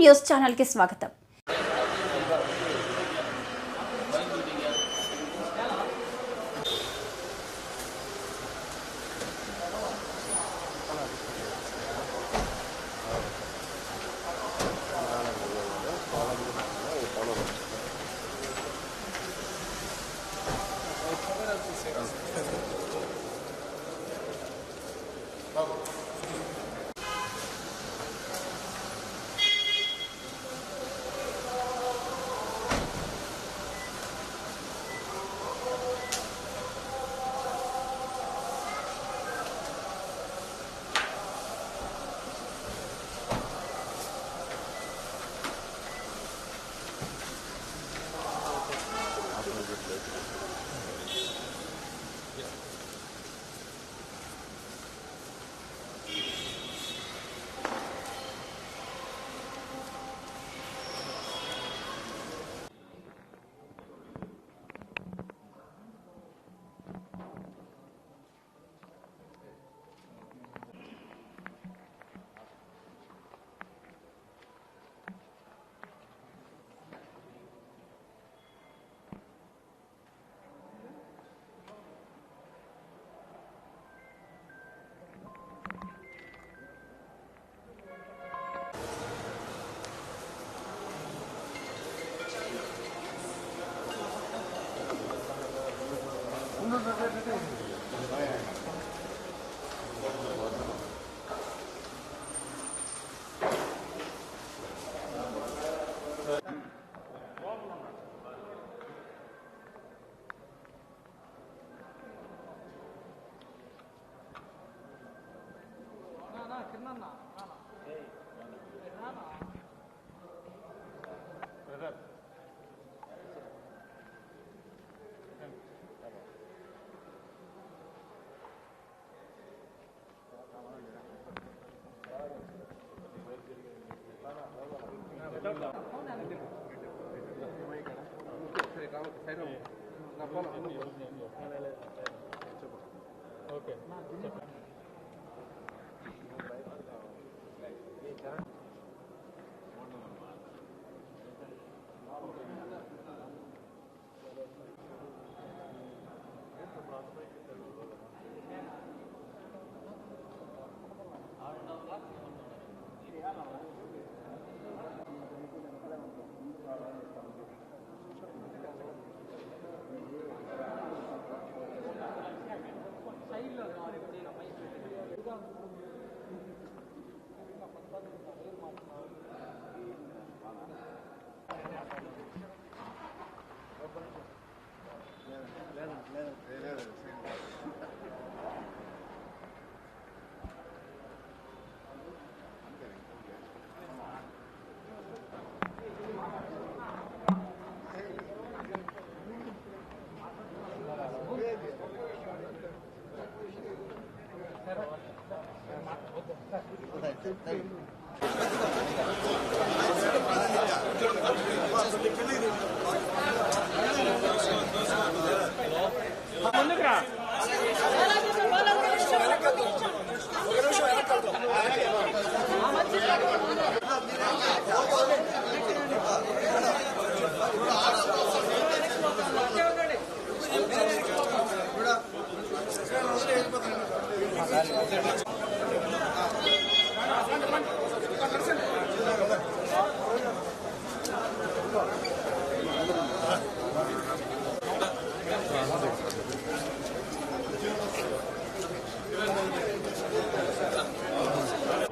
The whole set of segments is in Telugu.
న్యూస్ ఛానల్ కి స్వాగతం.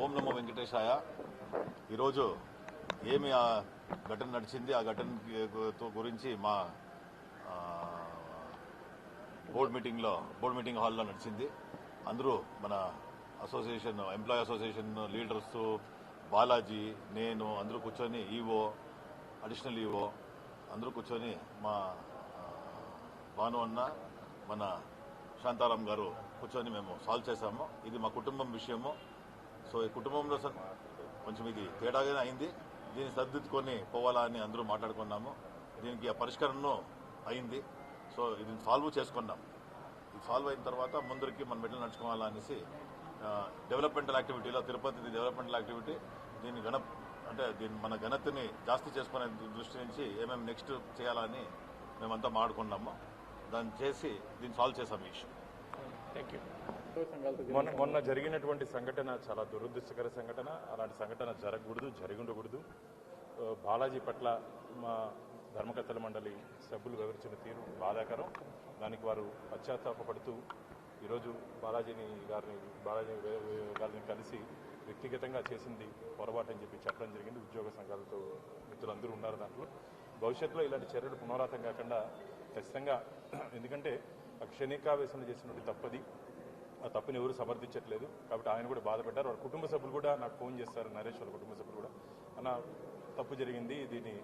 ఓం నమో వెంకటేశాయ. ఈరోజు ఏమి ఆ ఘటన నడిచింది, ఆ ఘటన గురించి మా బోర్డు మీటింగ్ హాల్లో నడిచింది. అందరూ మన association, employee association leaders, Balaji, నేను అందరూ కూర్చొని, ఈవో, అడిషనల్ ఈవో అందరూ కూర్చొని మా భాను అన్న, మన శాంతారాం గారు కూర్చొని మేము సాల్వ్ చేశాము. ఇది మా కుటుంబం విషయము. సో ఈ కుటుంబంలో కొంచెం ఇది తేడాగానే అయింది. దీన్ని సర్దిద్దుకొని పోవాలా అని అందరూ మాట్లాడుకున్నాము. దీనికి ఆ పరిష్కరణ అయింది. సో ఇది సాల్వ్ చేసుకున్నాం. ఇది సాల్వ్ అయిన తర్వాత ముందరికి మనం ఎట్లా నడుచుకోవాలా అనేసి డెవలప్మెంటల్ యాక్టివిటీలో, తిరుపతి డెవలప్మెంటల్ యాక్టివిటీ, దీన్ని అంటే దీన్ని మన ఘనతని జాస్తి చేసుకునే దృష్టి నుంచి ఏమేమి నెక్స్ట్ చేయాలని మేమంతా మాట్లాడుకున్నాము. దాన్ని చేసి దీన్ని సాల్వ్ చేసాము ఈ ఇష్యూ. Thank you. మొన్న జరిగినటువంటి సంఘటన చాలా దురదృష్టకర సంఘటన. అలాంటి సంఘటన జరగకూడదు, జరిగి ఉండకూడదు. బాలాజీ పట్ల మా ధర్మకర్తల మండలి సభ్యులు వివరించిన తీరు బాధాకరం. దానికి వారు పశ్చాత్తాపడుతూ ఈరోజు బాలాజీ గారిని కలిసి వ్యక్తిగతంగా చేసింది పొరపాటు అని చెప్పి చెప్పడం జరిగింది. ఉద్యోగ సంఘాలతో మిత్రులందరూ ఉన్నారు దాంట్లో. భవిష్యత్తులో ఇలాంటి చర్యలు పునరావృతం కాకుండా ఖచ్చితంగా, ఎందుకంటే ఆ క్షణికావేశంలో చేసినటువంటి తప్పది. ఆ తప్పుని ఎవరు సమర్థించట్లేదు కాబట్టి ఆయన కూడా బాధపడ్డారు. వాళ్ళ కుటుంబ సభ్యులు కూడా నాకు ఫోన్ చేస్తారు, నరేష్ వాళ్ళ కుటుంబ సభ్యులు కూడా, అన్న తప్పు జరిగింది, దీన్ని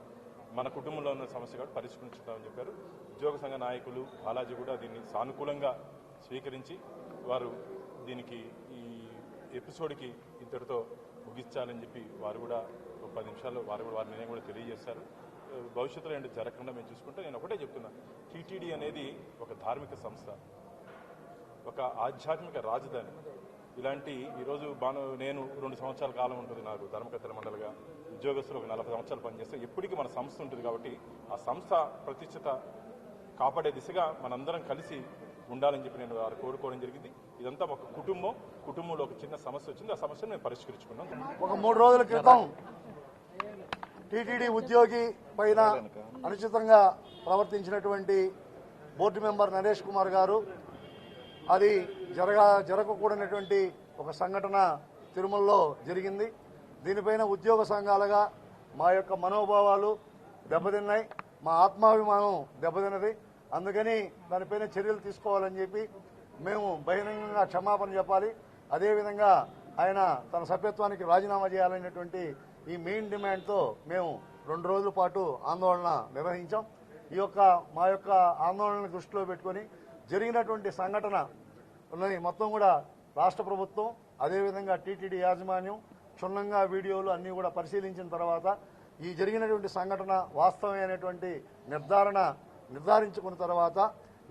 మన కుటుంబంలో ఉన్న సమస్య కాబట్టి పరిష్కరించుతామని చెప్పారు. ఉద్యోగ సంఘ నాయకులు బాలాజీ కూడా దీన్ని సానుకూలంగా స్వీకరించి వారు దీనికి ఈ ఎపిసోడ్కి ఇంతటితో ముగించాలని చెప్పి వారు కూడా ఒక 10 నిమిషాల్లో వారి నిర్ణయం కూడా తెలియజేశారు. భవిష్యత్తులో ఏంటి జరగకుండా మేము చూసుకుంటే నేను ఒకటే చెప్తున్నా, టీటీడీ అనేది ఒక ధార్మిక సంస్థ, ఒక ఆధ్యాత్మిక రాజధాని. ఇలాంటి ఈరోజు నేను 2 సంవత్సరాల కాలం ఉంటుంది నాకు ధర్మకర్తల మండలిగా, ఉద్యోగస్తులు ఒక 40 సంవత్సరాలు పనిచేస్తే ఎప్పటికీ మన సంస్థ ఉంటుంది కాబట్టి ఆ సంస్థ ప్రతిష్టత కాపాడే దిశగా మనందరం కలిసి ఉండాలని చెప్పి నేను వారు కోరుకోవడం జరిగింది. ఇదంతా ఒక కుటుంబంలో ఒక చిన్న సమస్య వచ్చింది, ఆ సమస్యను మేము పరిష్కరించుకున్నాం. ఒక 3 రోజుల క్రితం టీటీడీ ఉద్యోగి పైన అనుచితంగా ప్రవర్తించినటువంటి బోర్డు మెంబర్ నరేష్ కుమార్ గారు, అది జరగకూడనటువంటి ఒక సంఘటన తిరుమలలో జరిగింది. దీనిపైన ఉద్యోగ సంఘాలుగా మా యొక్క మనోభావాలు దెబ్బతిన్నాయి, మా ఆత్మాభిమానం దెబ్బతిన్నది. అందుకని దానిపైన చర్యలు తీసుకోవాలని చెప్పి మేము బహిరంగంగా క్షమాపణ చెప్పాలి. అదేవిధంగా ఆయన తన సభ్యత్వానికి రాజీనామా చేయాలనేటువంటి ఈ మెయిన్ డిమాండ్తో మేము 2 రోజుల పాటు ఆందోళన నిర్వహించాం. మా యొక్క ఆందోళనను దృష్టిలో పెట్టుకుని జరిగినటువంటి సంఘటన మొత్తం కూడా రాష్ట్ర ప్రభుత్వం అదేవిధంగా టీటీడీ యాజమాన్యం క్షుణ్ణంగా వీడియోలు అన్నీ కూడా పరిశీలించిన తర్వాత ఈ జరిగినటువంటి సంఘటన వాస్తవమైనటువంటి నిర్ధారించుకున్న తర్వాత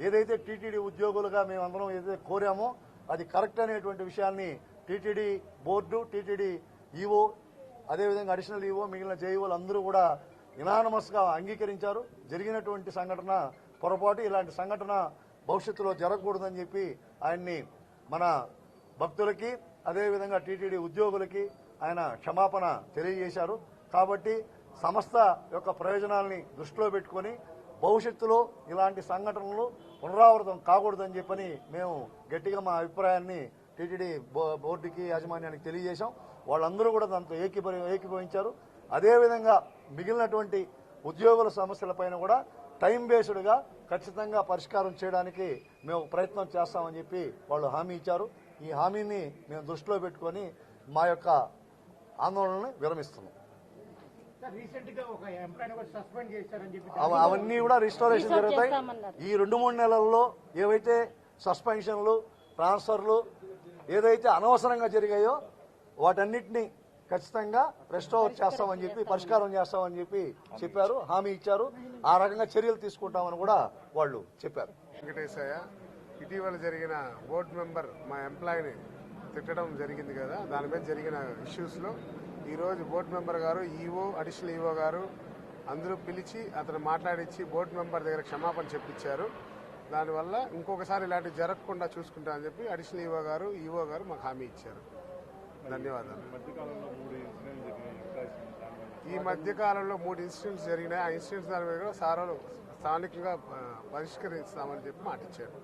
ఏదైతే టీటీడీ ఉద్యోగులుగా మేమందరం ఏదైతే కోరామో అది కరెక్ట్ అనేటువంటి విషయాన్ని టీటీడీ బోర్డు, టీటీడీ ఈవో, అదేవిధంగా అడిషనల్ ఈవో, మిగిలిన జేఈఓలు అందరూ కూడా యునానిమస్గా అంగీకరించారు. జరిగినటువంటి సంఘటన పొరపాటు, ఇలాంటి సంఘటన భవిష్యత్తులో జరగకూడదని చెప్పి ఆయన్ని మన భక్తులకి అదేవిధంగా టీటీడీ ఉద్యోగులకి ఆయన క్షమాపణ తెలియజేశారు. కాబట్టి సంస్థ యొక్క ప్రయోజనాలని దృష్టిలో పెట్టుకుని భవిష్యత్తులో ఇలాంటి సంఘటనలు పునరావృతం కాకూడదని చెప్పని మేము గట్టిగా మా అభిప్రాయాన్ని టీటీడీ బోర్డుకి యాజమాన్యానికి తెలియజేశాం. వాళ్ళందరూ కూడా దాంతో ఏకీభవించారు. అదేవిధంగా మిగిలినటువంటి ఉద్యోగుల సమస్యలపైన కూడా టైం బేస్డ్గా ఖచ్చితంగా పరిష్కారం చేయడానికి మేము ప్రయత్నం చేస్తామని చెప్పి వాళ్ళు హామీ ఇచ్చారు. ఈ హామీని మేము దృష్టిలో పెట్టుకొని మా యొక్క ఆందోళనని విరమిస్తున్నాం. అవన్నీ కూడా రిస్టోరేషన్ జరుగుతాయి. ఈ 2-3 నెలల్లో ఏవైతే సస్పెన్షన్లు, ట్రాన్స్ఫర్లు ఏదైతే అనవసరంగా జరిగాయో వాటన్నిటినీ ఖచ్చితంగా రెస్టోర్ చేస్తామని చెప్పి, పరిష్కారం చేస్తామని చెప్పి చెప్పారు, హామీ ఇచ్చారు. ఆ రకంగా చర్యలు తీసుకుంటామని కూడా వాళ్ళు చెప్పారు. వెంకటేశయ్య, ఇటీవల జరిగిన బోర్డు మెంబర్ మా ఎంప్లాయీని తిట్టడం జరిగింది కదా, దాని మీద జరిగిన ఇష్యూస్లో ఈరోజు బోర్డు మెంబర్ గారు, ఈవో, అడిషనల్ ఈవో గారు అందరూ పిలిచి అతను మాట్లాడించి బోర్డు మెంబర్ దగ్గర క్షమాపణ చెప్పించారు. దానివల్ల ఇంకొకసారి ఇలాంటివి జరగకుండా చూసుకుంటా అని చెప్పి అడిషనల్ ఈవో గారు, ఈవో గారు మాకు హామీ ఇచ్చారు. ధన్యవాదాలు. ఈ మధ్యకాలంలో 3 ఇన్సిడెంట్స్ జరిగినాయి. ఆ ఇన్సిడెంట్స్ దాని మీద సార్ స్థానికంగా పరిష్కరిస్తామని చెప్పి మాట ఇచ్చారు.